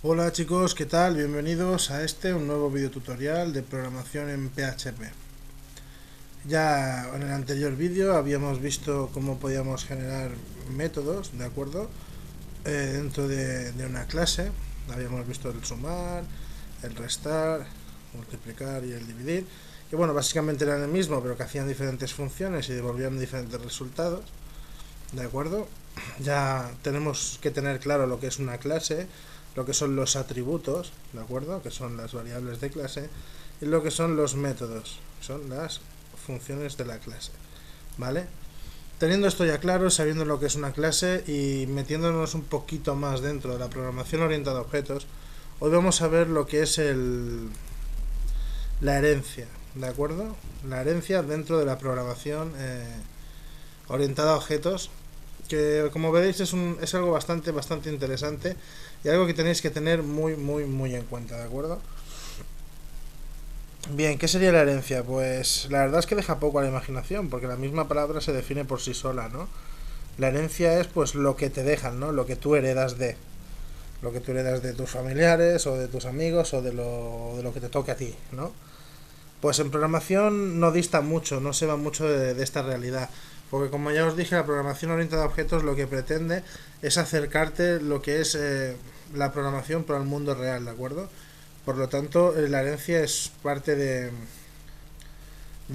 Hola chicos, ¿qué tal? Bienvenidos a un nuevo video tutorial de programación en PHP. Ya en el anterior vídeo habíamos visto cómo podíamos generar métodos, ¿de acuerdo? Dentro de una clase. Habíamos visto el sumar, el restar, multiplicar y el dividir. Que bueno, básicamente eran el mismo, pero que hacían diferentes funciones y devolvían diferentes resultados, ¿de acuerdo? Ya tenemos que tener claro lo que es una clase, lo que son los atributos, ¿de acuerdo? Que son las variables de clase, y lo que son los métodos, son las funciones de la clase, ¿vale? Teniendo esto ya claro, sabiendo lo que es una clase y metiéndonos un poquito más dentro de la programación orientada a objetos, hoy vamos a ver lo que es la herencia, ¿de acuerdo? La herencia dentro de la programación orientada a objetos, que como veréis es algo bastante interesante y algo que tenéis que tener muy en cuenta, ¿de acuerdo? Bien, ¿qué sería la herencia? Pues la verdad es que deja poco a la imaginación, porque la misma palabra se define por sí sola, ¿no? La herencia es pues lo que te dejan, ¿no? Lo que tú heredas lo que tú heredas de tus familiares o de tus amigos o de lo que te toque a ti, ¿no? Pues en programación no dista mucho, no se va mucho de esta realidad. Porque como ya os dije, la programación orientada a objetos lo que pretende es acercarte lo que es la programación para el mundo real, ¿de acuerdo? Por lo tanto, la herencia es parte de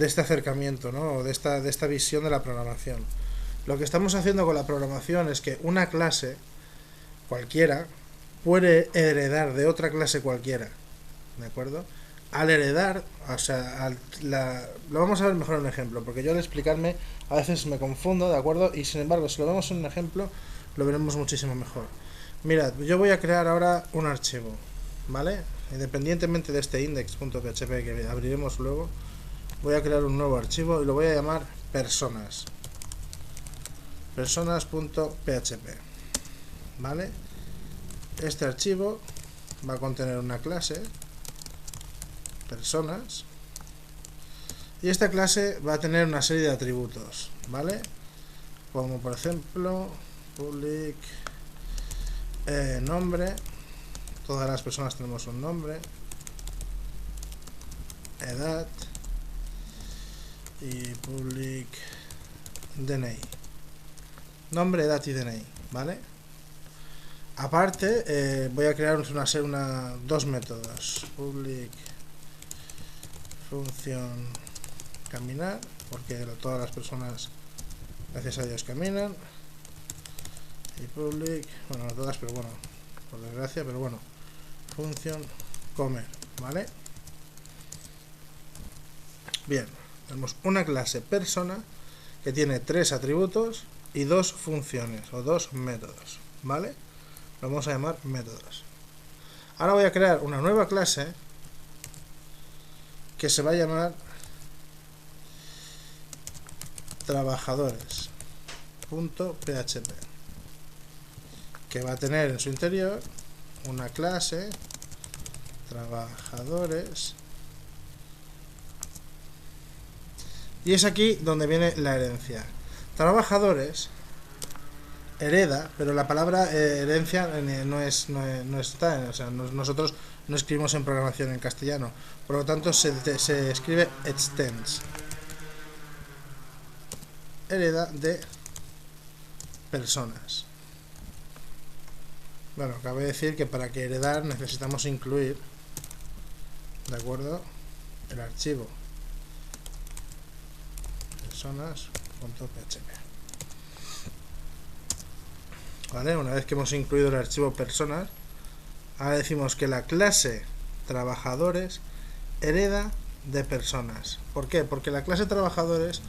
este acercamiento, ¿no? De esta visión de la programación. Lo que estamos haciendo con la programación es que una clase cualquiera puede heredar de otra clase cualquiera, ¿de acuerdo? Al heredar, o sea, lo vamos a ver mejor en un ejemplo, porque yo al explicarme a veces me confundo, ¿de acuerdo? Y sin embargo, si lo vemos en un ejemplo, lo veremos muchísimo mejor. Mirad, yo voy a crear ahora un archivo, ¿vale? Independientemente de este index.php que abriremos luego, voy a crear un nuevo archivo y lo voy a llamar personas. Personas.php, ¿vale? Este archivo va a contener una clase personas y esta clase va a tener una serie de atributos, ¿vale? Como por ejemplo public nombre, todas las personas tenemos un nombre, edad y public DNI, nombre, edad y DNI, ¿vale? Aparte voy a crear dos métodos, public función caminar, porque todas las personas gracias a Dios caminan, y public, bueno, no todas, pero bueno, por desgracia, pero bueno, función comer, ¿vale? Bien, tenemos una clase persona que tiene tres atributos y dos funciones o dos métodos, ¿vale? Lo vamos a llamar métodos. Ahora voy a crear una nueva clase que se va a llamar trabajadores.php, que va a tener en su interior una clase trabajadores, y es aquí donde viene la herencia. Trabajadores hereda, pero la palabra herencia no está, o sea, nosotros no escribimos en programación en castellano, por lo tanto se escribe extends, hereda de personas. Bueno, cabe decir que para que heredar necesitamos incluir, ¿de acuerdo?, el archivo personas.php. ¿Vale? Una vez que hemos incluido el archivo personas, ahora decimos que la clase trabajadores hereda de personas. ¿Por qué? Porque la clase trabajadores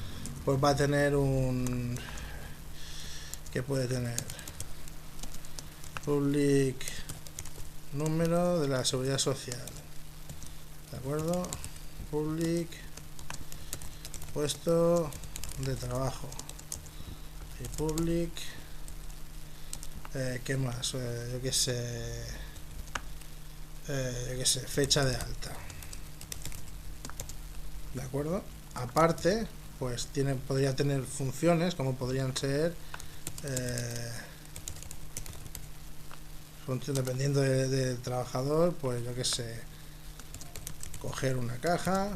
pues va a tener un... ¿Qué puede tener? Public número de la seguridad social, ¿de acuerdo? Public puesto de trabajo y public ¿qué más? Yo qué sé, fecha de alta, ¿de acuerdo? Aparte, pues podría tener funciones como podrían ser dependiendo del trabajador, pues yo que sé, coger una caja,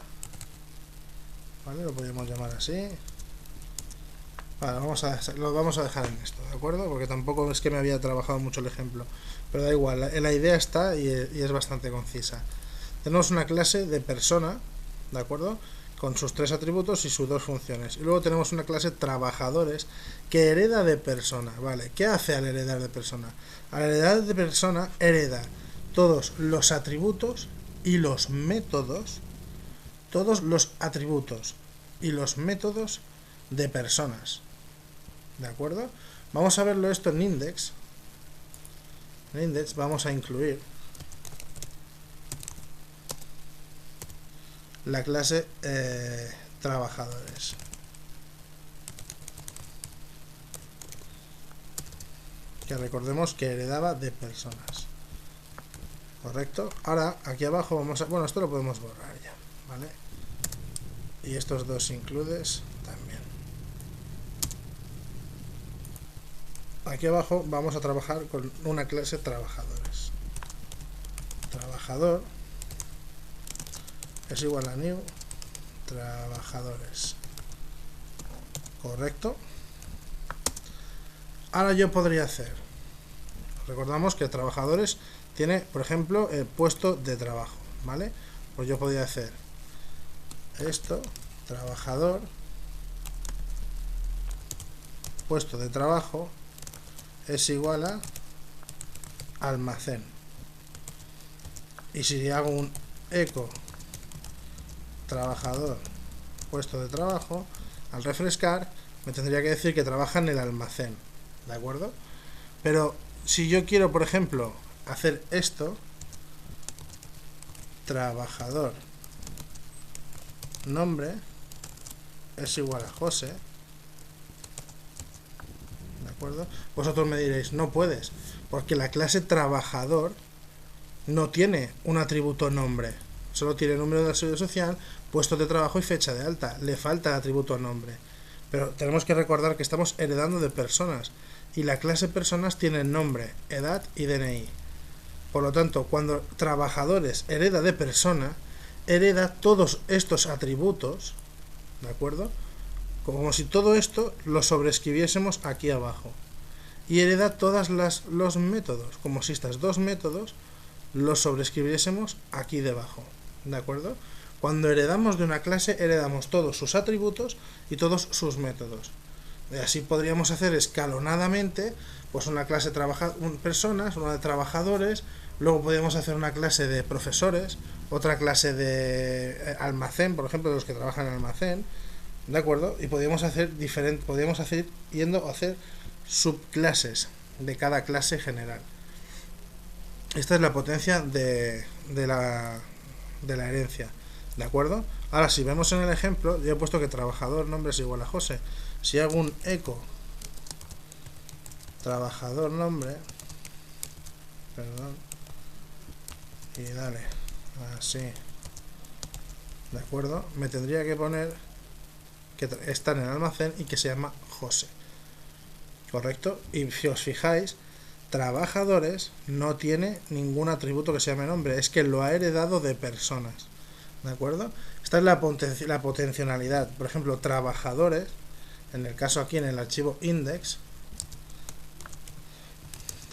¿vale? Lo podemos llamar así. Vale, lo vamos a dejar en esto, ¿de acuerdo? Porque tampoco es que me había trabajado mucho el ejemplo, pero da igual, la idea está y es bastante concisa. Tenemos una clase de persona, ¿de acuerdo? Con sus 3 atributos y sus 2 funciones. Y luego tenemos una clase trabajadores que hereda de persona, ¿vale? ¿Qué hace al heredar de persona? Al heredar de persona hereda todos los atributos y los métodos, todos los atributos y los métodos de personas, ¿de acuerdo? Vamos a verlo esto en index. En index vamos a incluir la clase trabajadores, que recordemos que heredaba de personas, correcto. Ahora aquí abajo vamos a, bueno, esto lo podemos borrar ya, ¿vale? Y estos dos includes también. Aquí abajo vamos a trabajar con una clase trabajadores. Trabajador es igual a new trabajadores, correcto. Ahora yo podría hacer, recordamos que trabajadores tiene, por ejemplo, el puesto de trabajo, ¿vale? Pues yo podría hacer esto, trabajador, puesto de trabajo es igual a almacén. Y si hago un eco trabajador puesto de trabajo, al refrescar me tendría que decir que trabaja en el almacén, ¿de acuerdo? Pero si yo quiero, por ejemplo, hacer esto, trabajador nombre es igual a José, ¿de acuerdo? Vosotros me diréis, no puedes, porque la clase trabajador no tiene un atributo nombre, solo tiene número de la seguridad social, puesto de trabajo y fecha de alta, le falta el atributo nombre. Pero tenemos que recordar que estamos heredando de personas y la clase personas tiene nombre, edad y DNI. Por lo tanto, cuando trabajadores hereda de persona, hereda todos estos atributos, ¿de acuerdo? Como si todo esto lo sobreescribiésemos aquí abajo. Y hereda todos los métodos, como si estos dos métodos los sobreescribiésemos aquí debajo, ¿de acuerdo? Cuando heredamos de una clase, heredamos todos sus atributos y todos sus métodos. Y así podríamos hacer escalonadamente, pues una clase personas, una de trabajadores, luego podríamos hacer una clase de profesores, otra clase de almacén, por ejemplo, de los que trabajan en almacén, ¿de acuerdo? Y podríamos hacer yendo a hacer subclases de cada clase general. Esta es la potencia de la herencia, ¿de acuerdo? Ahora, si vemos en el ejemplo, yo he puesto que trabajador nombre es igual a José. Si hago un eco trabajador nombre, perdón, y dale, así, ¿de acuerdo? Me tendría que poner que está en el almacén y que se llama José, ¿correcto? Y si os fijáis, trabajadores no tiene ningún atributo que se llame nombre, es que lo ha heredado de personas, ¿de acuerdo? Esta es la potencialidad. Por ejemplo, trabajadores, en el caso aquí en el archivo index,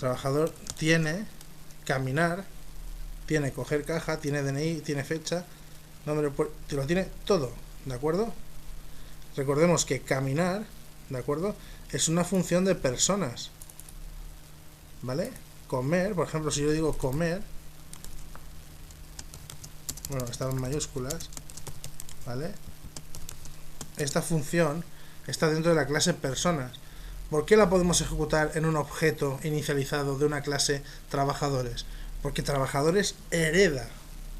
trabajador tiene caminar, tiene coger caja, tiene DNI, tiene fecha, nombre, lo tiene todo, ¿de acuerdo? Recordemos que caminar, ¿de acuerdo?, es una función de personas, ¿vale? Comer, por ejemplo, si yo digo comer, bueno, está en mayúsculas, ¿vale? Esta función está dentro de la clase personas. ¿Por qué la podemos ejecutar en un objeto inicializado de una clase trabajadores? Porque trabajadores hereda,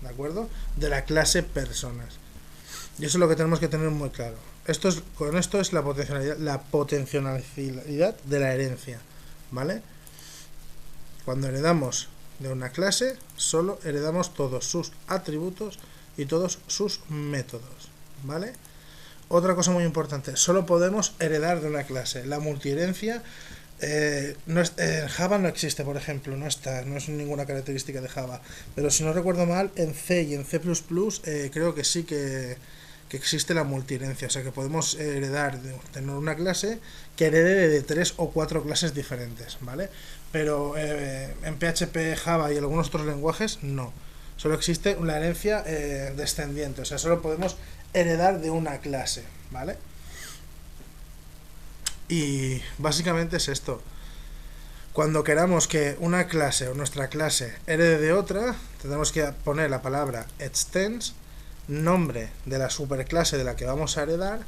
¿de acuerdo?, de la clase personas. Y eso es lo que tenemos que tener muy claro. Con esto es la potencialidad de la herencia, ¿vale? Cuando heredamos de una clase, solo heredamos todos sus atributos y todos sus métodos, ¿vale? Otra cosa muy importante, solo podemos heredar de una clase. La multiherencia En Java no existe, por ejemplo, no está, no es ninguna característica de Java. Pero si no recuerdo mal, en C y en C++ creo que sí que existe la multiherencia. O sea que podemos heredar, tener una clase que herede de 3 o 4 clases diferentes, ¿vale? Pero en PHP, Java y algunos otros lenguajes no. Solo existe la herencia descendiente, o sea, solo podemos heredar de una clase, ¿vale? Y básicamente es esto. Cuando queramos que una clase o nuestra clase herede de otra, tenemos que poner la palabra extends, nombre de la superclase de la que vamos a heredar,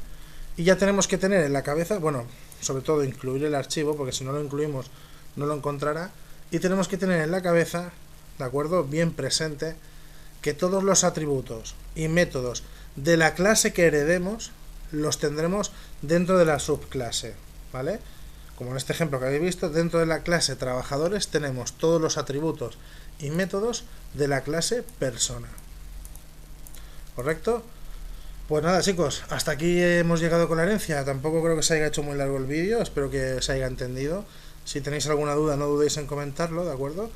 y ya tenemos que tener en la cabeza, bueno, sobre todo incluir el archivo, porque si no lo incluimos no lo encontrará, y tenemos que tener en la cabeza, ¿de acuerdo? Bien presente, que todos los atributos y métodos de la clase que heredemos los tendremos dentro de la subclase, ¿vale? Como en este ejemplo que habéis visto, dentro de la clase trabajadores tenemos todos los atributos y métodos de la clase persona. ¿Correcto? Pues nada, chicos, hasta aquí hemos llegado con la herencia. Tampoco creo que se haya hecho muy largo el vídeo, espero que se haya entendido. Si tenéis alguna duda, no dudéis en comentarlo, ¿de acuerdo?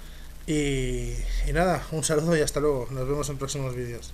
Y nada, un saludo y hasta luego. Nos vemos en próximos vídeos.